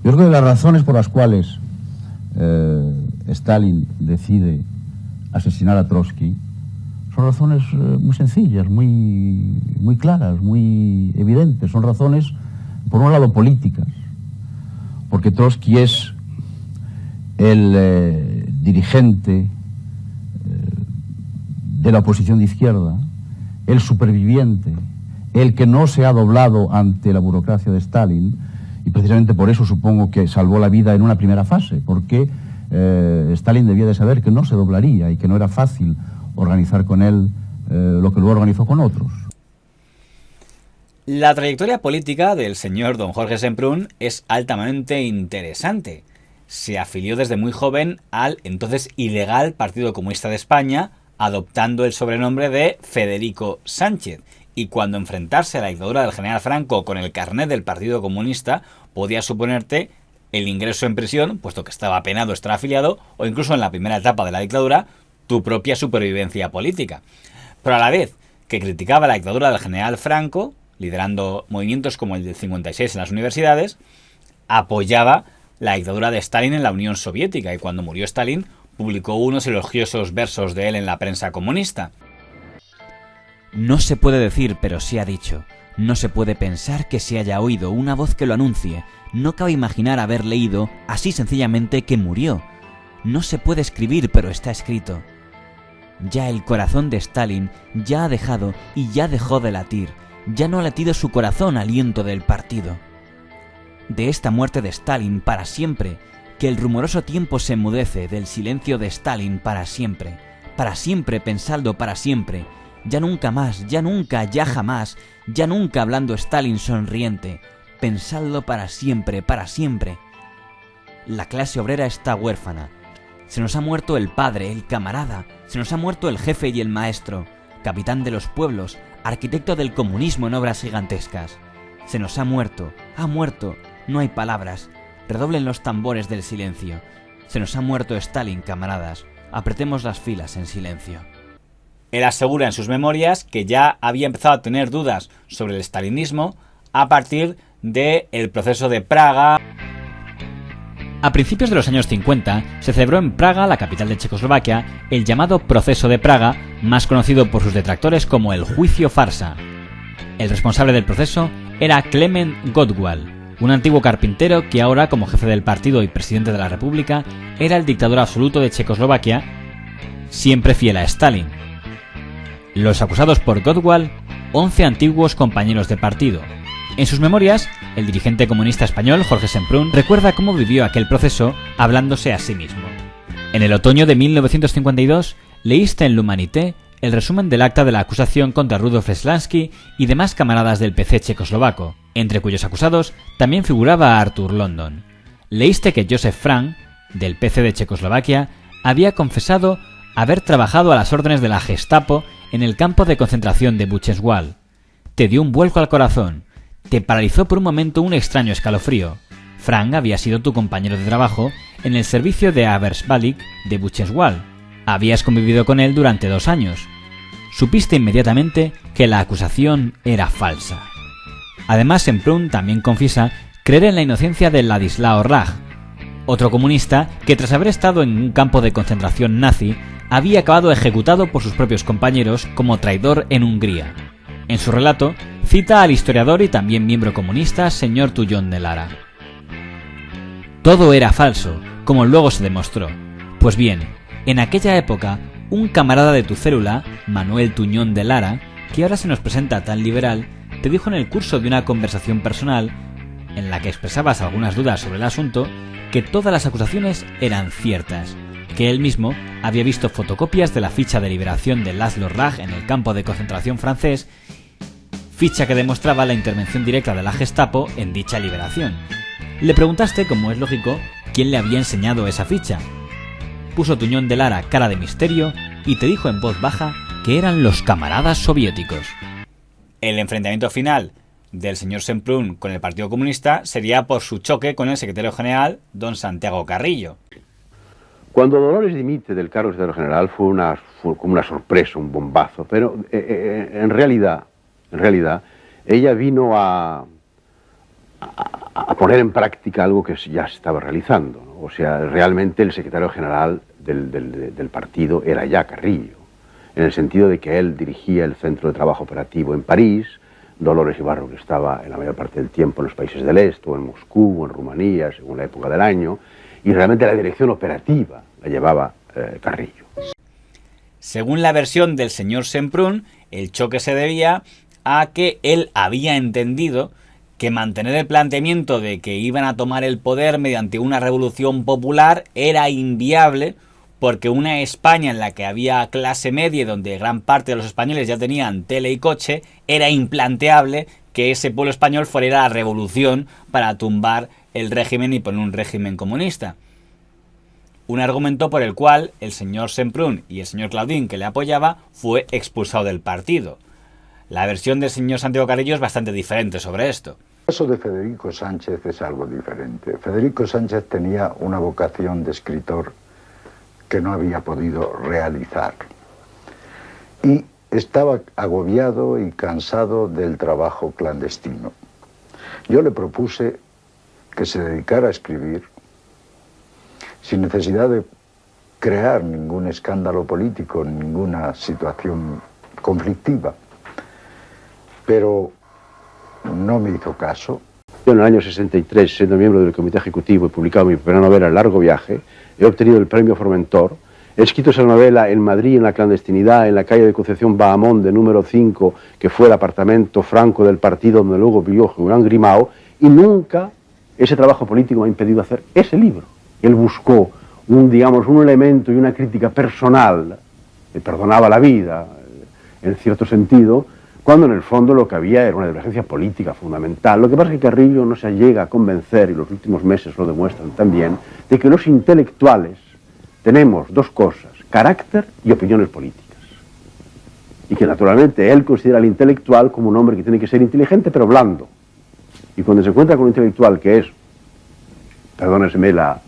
Yo creo que las razones por las cuales Stalin decide asesinar a Trotsky son razones muy sencillas, muy claras, muy evidentes. Son razones, por un lado, políticas, porque Trotsky es el dirigente de la oposición de izquierda, el superviviente, el que no se ha doblado ante la burocracia de Stalin, y precisamente por eso supongo que salvó la vida en una primera fase, porque Stalin debía de saber que no se doblaría y que no era fácil organizar con él lo que luego organizó con otros. La trayectoria política del señor don Jorge Semprún es altamente interesante. Se afilió desde muy joven al entonces ilegal Partido Comunista de España, adoptando el sobrenombre de Federico Sánchez, y cuando enfrentarse a la dictadura del general Franco con el carnet del Partido Comunista podía suponerte el ingreso en prisión, puesto que estaba penado estar afiliado, o incluso en la primera etapa de la dictadura, tu propia supervivencia política. Pero a la vez que criticaba la dictadura del general Franco, liderando movimientos como el del 56 en las universidades, apoyaba la dictadura de Stalin en la Unión Soviética, y cuando murió Stalin publicó unos elogiosos versos de él en la prensa comunista. No se puede decir, pero se ha dicho. No se puede pensar que se haya oído una voz que lo anuncie. No cabe imaginar haber leído, así sencillamente, que murió. No se puede escribir, pero está escrito. Ya el corazón de Stalin ya ha dejado y ya dejó de latir. Ya no ha latido su corazón aliento del partido. De esta muerte de Stalin para siempre, que el rumoroso tiempo se enmudece del silencio de Stalin para siempre, pensadlo para siempre, ya nunca más, ya nunca, ya jamás, ya nunca hablando Stalin sonriente, pensadlo para siempre, La clase obrera está huérfana. Se nos ha muerto el padre, el camarada, se nos ha muerto el jefe y el maestro, capitán de los pueblos, arquitecto del comunismo en obras gigantescas. Se nos ha muerto, no hay palabras. Redoblen los tambores del silencio. Se nos ha muerto Stalin, camaradas. Apretemos las filas en silencio. Él asegura en sus memorias que ya había empezado a tener dudas sobre el stalinismo a partir del proceso de Praga. A principios de los años 50 se celebró en Praga, la capital de Checoslovaquia, el llamado Proceso de Praga, más conocido por sus detractores como el Juicio Farsa. El responsable del proceso era Klement Gottwald, un antiguo carpintero que ahora, como jefe del partido y presidente de la República, era el dictador absoluto de Checoslovaquia, siempre fiel a Stalin. Los acusados por Gottwald, 11 antiguos compañeros de partido. En sus memorias, el dirigente comunista español Jorge Semprún recuerda cómo vivió aquel proceso hablándose a sí mismo. En el otoño de 1952, leíste en l'Humanité el resumen del acta de la acusación contra Rudolf Slansky y demás camaradas del PC checoslovaco, entre cuyos acusados también figuraba Arthur London. Leíste que Josef Frank, del PC de Checoslovaquia, había confesado haber trabajado a las órdenes de la Gestapo en el campo de concentración de Buchenwald. Te dio un vuelco al corazón, te paralizó por un momento un extraño escalofrío. Frank había sido tu compañero de trabajo en el servicio de Abtersbalik de Buchenwald. Habías convivido con él durante 2 años. Supiste inmediatamente que la acusación era falsa. Además, Semprún también confiesa creer en la inocencia de Ladislao Raj, otro comunista que tras haber estado en un campo de concentración nazi, había acabado ejecutado por sus propios compañeros como traidor en Hungría. En su relato, cita al historiador y también miembro comunista señor Tullón de Lara. Todo era falso, como luego se demostró. Pues bien, en aquella época, un camarada de tu célula, Manuel Tuñón de Lara, que ahora se nos presenta tan liberal, te dijo en el curso de una conversación personal, en la que expresabas algunas dudas sobre el asunto, que todas las acusaciones eran ciertas, que él mismo había visto fotocopias de la ficha de liberación de Laszlo Raj en el campo de concentración francés, ficha que demostraba la intervención directa de la Gestapo en dicha liberación. Le preguntaste, como es lógico, quién le había enseñado esa ficha. Puso Tuñón de Lara cara de misterio y te dijo en voz baja que eran los camaradas soviéticos. El enfrentamiento final del señor Semprún con el Partido Comunista sería por su choque con el secretario general, don Santiago Carrillo. Cuando Dolores dimite del cargo de secretario general fue como una sorpresa, un bombazo, pero en realidad ella vino a a poner en práctica algo que ya se estaba realizando, ¿no? O sea, realmente el secretario general del partido era ya Carrillo, en el sentido de que él dirigía el centro de trabajo operativo en París, Dolores Ibarruri estaba en la mayor parte del tiempo en los países del Este, o en Moscú, o en Rumanía, según la época del año, y realmente la dirección operativa la llevaba Carrillo. Según la versión del señor Semprún, el choque se debía a que él había entendido que mantener el planteamiento de que iban a tomar el poder mediante una revolución popular era inviable, porque una España en la que había clase media y donde gran parte de los españoles ya tenían tele y coche, era implanteable que ese pueblo español fuera a la revolución para tumbar el régimen y poner un régimen comunista. Un argumento por el cual el señor Semprún y el señor Claudín, que le apoyaba, fue expulsado del partido. La versión del señor Santiago Carrillo es bastante diferente sobre esto. El caso de Federico Sánchez es algo diferente. Federico Sánchez tenía una vocación de escritor que no había podido realizar. Y estaba agobiado y cansado del trabajo clandestino. Yo le propuse que se dedicara a escribir sin necesidad de crear ningún escándalo político, ninguna situación conflictiva. Pero no me hizo caso. Yo en el año 63, siendo miembro del comité ejecutivo y publicado mi primera novela, El largo viaje, he obtenido el premio Formentor. He escrito esa novela en Madrid, en la clandestinidad, en la calle de Concepción Bahamón, de número 5, que fue el apartamento franco del partido donde luego vivió Julián Grimao, y nunca ese trabajo político me ha impedido hacer ese libro. Él buscó un elemento y una crítica personal, le perdonaba la vida, en cierto sentido, cuando en el fondo lo que había era una divergencia política fundamental. Lo que pasa es que Carrillo no se llega a convencer, y los últimos meses lo demuestran también, de que los intelectuales tenemos dos cosas, carácter y opiniones políticas. Y que naturalmente él considera al intelectual como un hombre que tiene que ser inteligente pero blando. Y cuando se encuentra con un intelectual que es, perdóneseme la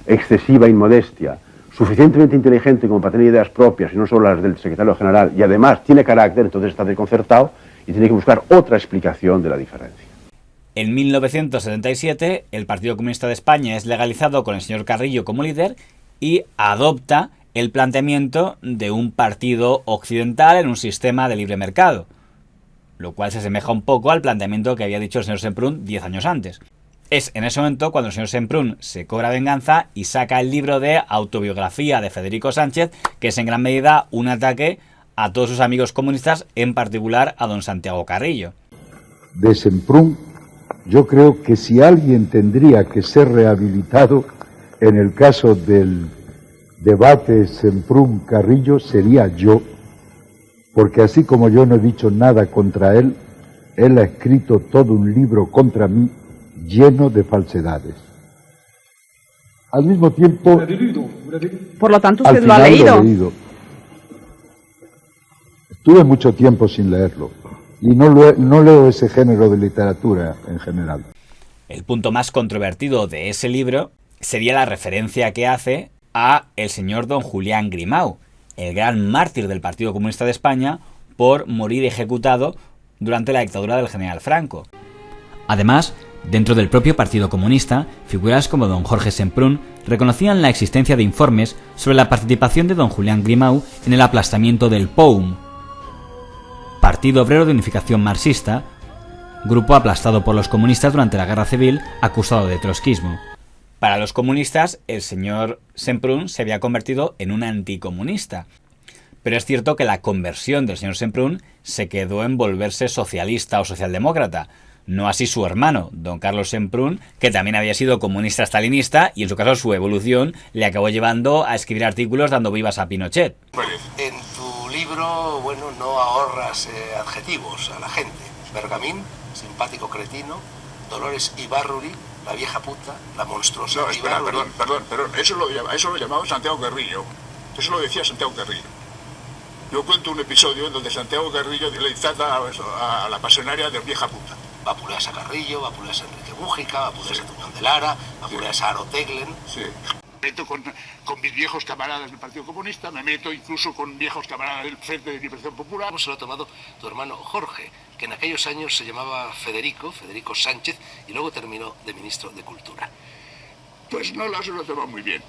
excesiva inmodestia, suficientemente inteligente como para tener ideas propias y no solo las del secretario general, y además tiene carácter, entonces está desconcertado y tiene que buscar otra explicación de la diferencia. En 1977, el Partido Comunista de España es legalizado con el señor Carrillo como líder y adopta el planteamiento de un partido occidental en un sistema de libre mercado, lo cual se asemeja un poco al planteamiento que había dicho el señor Semprún 10 años antes. Es en ese momento cuando el señor Semprún se cobra venganza y saca el libro de autobiografía de Federico Sánchez, que es en gran medida un ataque a todos sus amigos comunistas, en particular a don Santiago Carrillo. De Semprún, yo creo que si alguien tendría que ser rehabilitado en el caso del debate Semprún-Carrillo sería yo, porque así como yo no he dicho nada contra él, él ha escrito todo un libro contra mí lleno de falsedades. Al mismo tiempo... Por lo tanto, usted lo ha leído. Estuve mucho tiempo sin leerlo y no leo ese género de literatura en general. El punto más controvertido de ese libro sería la referencia que hace a el señor don Julián Grimau, el gran mártir del Partido Comunista de España por morir ejecutado durante la dictadura del general Franco. Además, dentro del propio Partido Comunista, figuras como don Jorge Semprún reconocían la existencia de informes sobre la participación de don Julián Grimau en el aplastamiento del POUM, Partido Obrero de Unificación Marxista, grupo aplastado por los comunistas durante la Guerra Civil, acusado de trotskismo. Para los comunistas, el señor Semprún se había convertido en un anticomunista. Pero es cierto que la conversión del señor Semprún se quedó en volverse socialista o socialdemócrata. No así su hermano, don Carlos Semprún, que también había sido comunista stalinista, y en su caso su evolución le acabó llevando a escribir artículos dando vivas a Pinochet. En tu libro, bueno, no ahorras adjetivos a la gente. Bergamín, simpático cretino, Dolores Ibarruri, la vieja puta, la monstruosa. No, espera, perdón, eso lo llamaba Santiago Carrillo. Eso lo decía Santiago Carrillo. Yo cuento un episodio en donde Santiago Carrillo le instata a la pasionaria de vieja puta. Vapuleas a Carrillo, vapuleas a Enrique Mújica, vapuleas a Tuñón de Lara, vapuleas a Aro Teglen. Sí. meto con mis viejos camaradas del Partido Comunista, me meto incluso con viejos camaradas del Frente de Liberación Popular. Se lo ha tomado tu hermano Jorge, que en aquellos años se llamaba Federico Sánchez, y luego terminó de ministro de Cultura. Pues no se lo toma muy bien,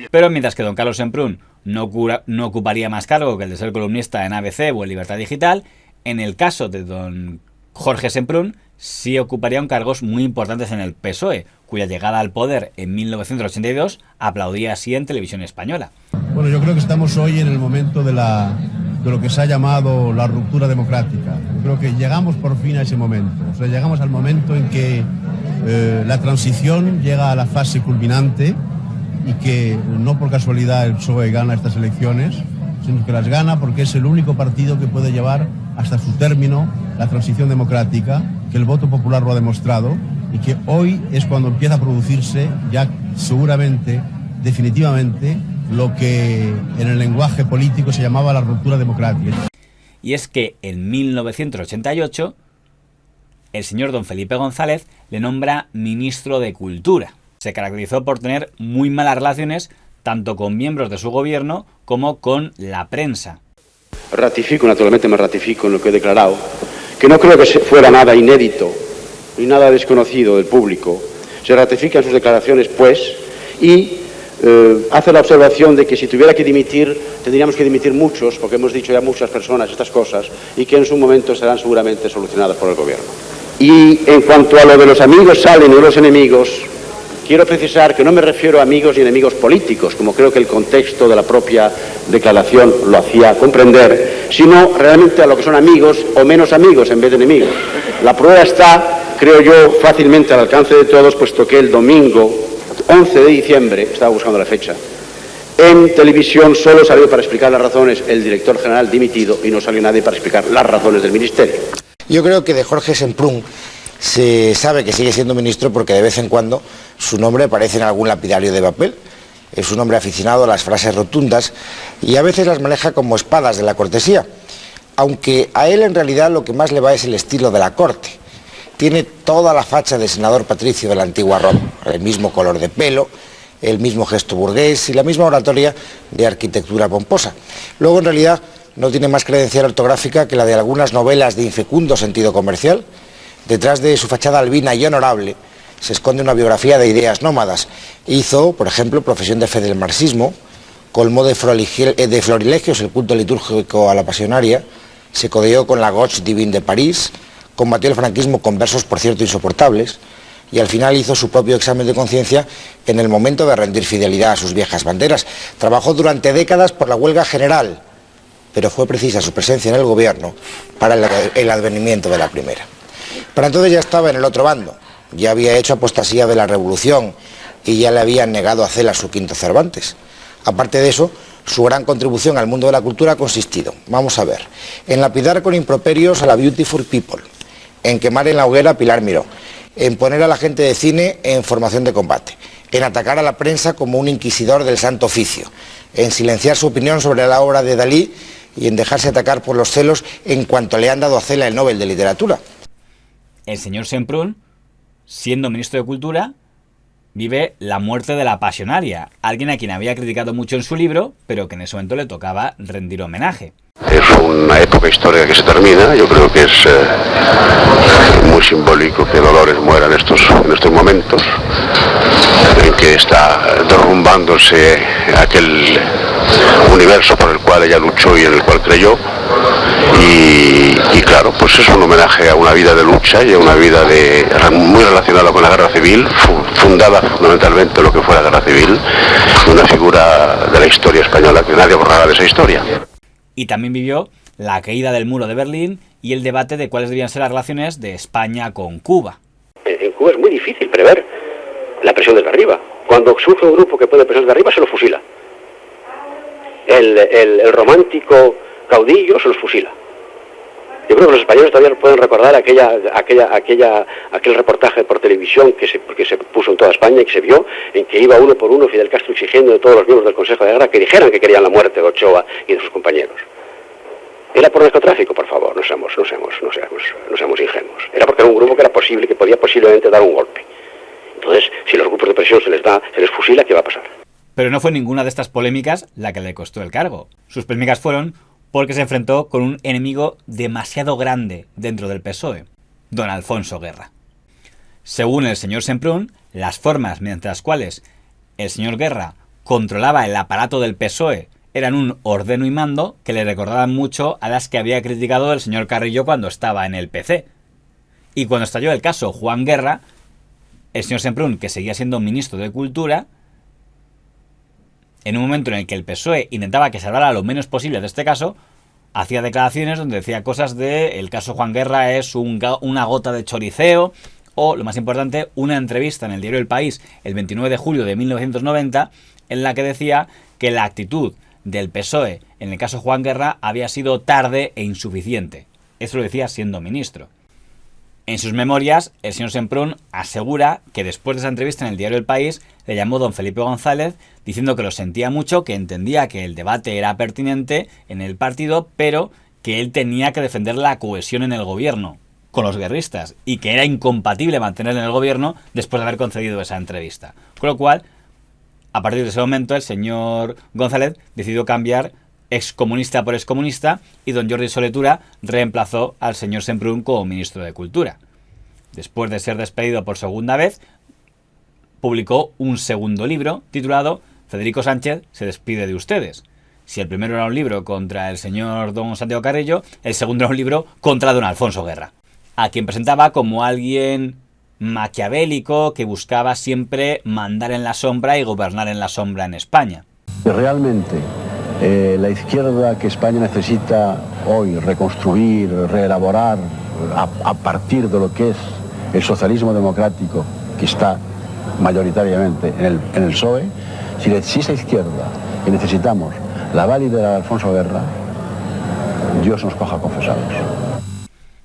Pero mientras que don Carlos Semprún no ocuparía más cargo que el de ser columnista en ABC o en Libertad Digital, en el caso de don Jorge Semprún sí ocuparía cargos muy importantes en el PSOE, cuya llegada al poder en 1982 aplaudía así en Televisión Española. Bueno, yo creo que estamos hoy en el momento de lo que se ha llamado la ruptura democrática. Yo creo que llegamos por fin a ese momento. O sea, llegamos al momento en que la transición llega a la fase culminante y que no por casualidad el PSOE gana estas elecciones, sino que las gana porque es el único partido que puede llevar hasta su término la transición democrática, que el voto popular lo ha demostrado y que hoy es cuando empieza a producirse ya seguramente, definitivamente, lo que en el lenguaje político se llamaba la ruptura democrática. Y es que en 1988 el señor don Felipe González le nombra ministro de Cultura. Se caracterizó por tener muy malas relaciones tanto con miembros de su gobierno como con la prensa. Naturalmente me ratifico en lo que he declarado, que no creo que fuera nada inédito ni nada desconocido del público. Se ratifica en sus declaraciones, pues, y hace la observación de que si tuviera que dimitir, tendríamos que dimitir muchos, porque hemos dicho ya muchas personas estas cosas, y que en su momento serán seguramente solucionadas por el gobierno. Y en cuanto a lo de los amigos salen y los enemigos, quiero precisar que no me refiero a amigos y enemigos políticos, como creo que el contexto de la propia declaración lo hacía comprender, sino realmente a lo que son amigos o menos amigos en vez de enemigos. La prueba está, creo yo, fácilmente al alcance de todos, puesto que el domingo 11 de diciembre, estaba buscando la fecha, en televisión solo salió para explicar las razones el director general dimitido y no salió nadie para explicar las razones del ministerio. Yo creo que de Jorge Semprún se sabe que sigue siendo ministro porque de vez en cuando su nombre aparece en algún lapidario de papel. Es un hombre aficionado a las frases rotundas y a veces las maneja como espadas de la cortesía, aunque a él en realidad lo que más le va es el estilo de la corte. Tiene toda la facha de senador patricio de la antigua Roma, el mismo color de pelo, el mismo gesto burgués y la misma oratoria de arquitectura pomposa. Luego en realidad no tiene más credencial ortográfica que la de algunas novelas de infecundo sentido comercial. Detrás de su fachada albina y honorable se esconde una biografía de ideas nómadas. Hizo, por ejemplo, profesión de fe del marxismo, colmó de florilegios el culto litúrgico a la pasionaria, se codeó con la Gauche Divine de París, combatió el franquismo con versos, por cierto, insoportables, y al final hizo su propio examen de conciencia en el momento de rendir fidelidad a sus viejas banderas. Trabajó durante décadas por la huelga general, pero fue precisa su presencia en el gobierno para el advenimiento de la primera. Para entonces ya estaba en el otro bando, ya había hecho apostasía de la revolución y ya le habían negado a Cela su quinto Cervantes. Aparte de eso, su gran contribución al mundo de la cultura ha consistido, vamos a ver, en lapidar con improperios a la Beautiful People, en quemar en la hoguera a Pilar Miró, en poner a la gente de cine en formación de combate, en atacar a la prensa como un inquisidor del santo oficio, en silenciar su opinión sobre la obra de Dalí y en dejarse atacar por los celos en cuanto le han dado a Cela el Nobel de Literatura. El señor Semprún, siendo ministro de Cultura, vive la muerte de la pasionaria, alguien a quien había criticado mucho en su libro, pero que en ese momento le tocaba rendir homenaje. Es una época histórica que se termina. Yo creo que es muy simbólico que Dolores muera en estos momentos en que está derrumbándose aquel universo por el cual ella luchó y en el cual creyó. Y claro, pues es un homenaje a una vida de lucha y a una vida muy relacionada con la guerra civil, fundada fundamentalmente en lo que fue la guerra civil, una figura de la historia española que nadie borrará de esa historia. Y también vivió la caída del muro de Berlín y el debate de cuáles debían ser las relaciones de España con Cuba. En Cuba es muy difícil prever la presión desde arriba. Cuando surge un grupo que puede presionar desde arriba, se lo fusila. El romántico caudillo se los fusila. Yo creo que los españoles todavía pueden recordar aquel reportaje por televisión que se puso en toda España y que se vio, en que iba uno por uno Fidel Castro exigiendo de todos los miembros del Consejo de Guerra que dijeran que querían la muerte de Ochoa y de sus compañeros. ¿Era por narcotráfico? Por favor, no seamos ingenuos. Era porque era un grupo que podía posiblemente dar un golpe. Entonces, si los grupos de presión se les fusila, ¿qué va a pasar? Pero no fue ninguna de estas polémicas la que le costó el cargo. Sus polémicas fueron porque se enfrentó con un enemigo demasiado grande dentro del PSOE, don Alfonso Guerra. Según el señor Semprún, las formas mediante las cuales el señor Guerra controlaba el aparato del PSOE eran un ordeno y mando que le recordaban mucho a las que había criticado el señor Carrillo cuando estaba en el PC. Y cuando estalló el caso Juan Guerra, el señor Semprún, que seguía siendo ministro de Cultura, en un momento en el que el PSOE intentaba que se hablara lo menos posible de este caso, hacía declaraciones donde decía cosas de el caso Juan Guerra es una gota de choriceo, o, lo más importante, una entrevista en el diario El País el 29 de julio de 1990, en la que decía que la actitud del PSOE en el caso Juan Guerra había sido tarde e insuficiente. Eso lo decía siendo ministro. En sus memorias, el señor Semprún asegura que después de esa entrevista en el diario El País, le llamó don Felipe González diciendo que lo sentía mucho, que entendía que el debate era pertinente en el partido, pero que él tenía que defender la cohesión en el gobierno con los guerristas y que era incompatible mantener en el gobierno después de haber concedido esa entrevista. Con lo cual, a partir de ese momento, el señor González decidió cambiar excomunista por excomunista y don Jordi Soletura reemplazó al señor Semprún como ministro de Cultura. Después de ser despedido por segunda vez, publicó un segundo libro titulado Federico Sánchez se despide de ustedes. Si el primero era un libro contra el señor don Santiago Carrillo, el segundo era un libro contra don Alfonso Guerra, a quien presentaba como alguien maquiavélico que buscaba siempre mandar en la sombra y gobernar en la sombra en España. Realmente la izquierda que España necesita hoy reconstruir, reelaborar a partir de lo que es el socialismo democrático que está mayoritariamente en el PSOE, si esa izquierda que necesitamos la va a liderar Alfonso Guerra, Dios nos coja confesados.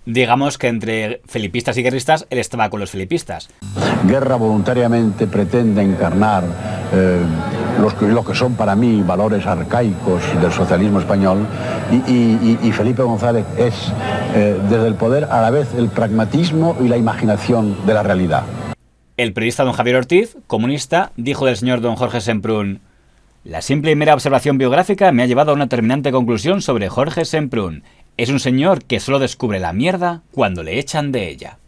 Digamos que entre felipistas y guerristas, él estaba con los felipistas. Guerra voluntariamente pretende encarnar lo que son para mí valores arcaicos del socialismo español y Felipe González es desde el poder a la vez el pragmatismo y la imaginación de la realidad. El periodista don Javier Ortiz, comunista, dijo del señor don Jorge Semprún: la simple y mera observación biográfica me ha llevado a una terminante conclusión sobre Jorge Semprún. Es un señor que solo descubre la mierda cuando le echan de ella.